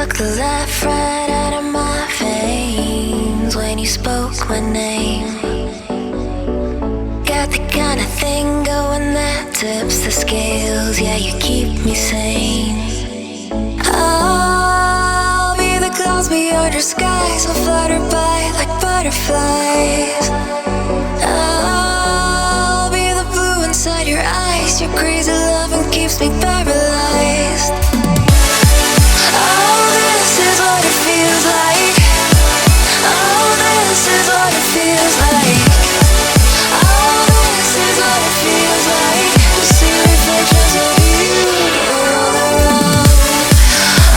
took the life right out of my veins when you spoke my name. Got the kind of thing going that tips the scales. Yeah, you keep me sane. I'll be the clouds beyond your skies. I'll flutter by like butterflies. I'll be the blue inside your eyes. Your crazy loving keeps me paralyzed. Oh, this is what it feels like. Oh, this is what it feels like. Oh, this is what it feels like to see reflections of you all around.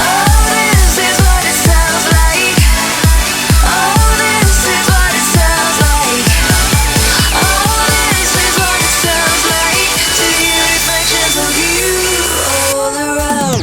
Oh, this is what it sounds like. Oh, this is what it sounds like. Oh, this is what it sounds like to hear reflections of you all around.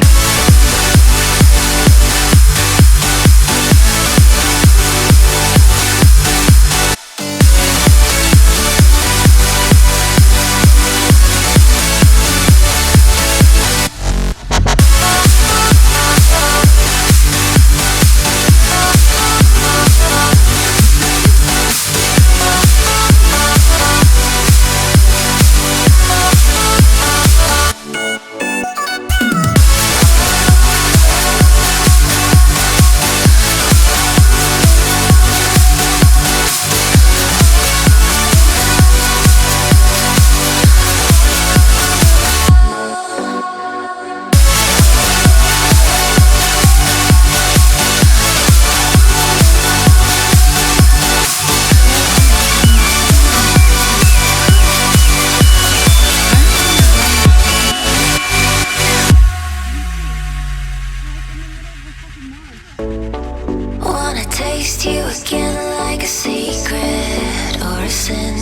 Wanna taste you again like a secret or a sin.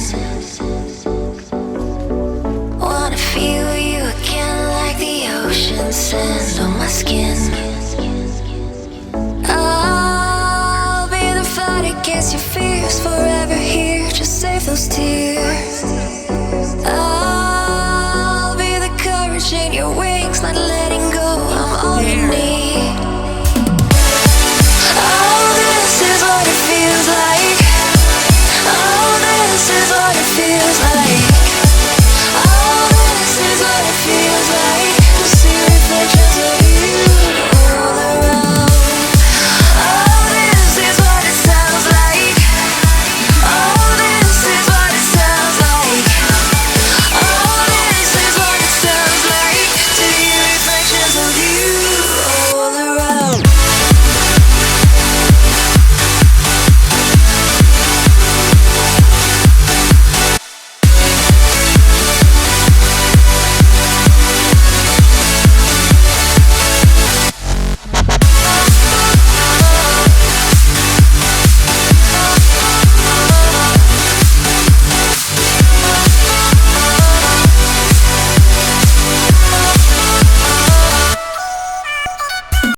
Wanna feel you again like the ocean sand on my skin. I'll be the fight against your fears, forever here, just save those tears. I'll be the courage in your wings, not letting go, I'm all you need.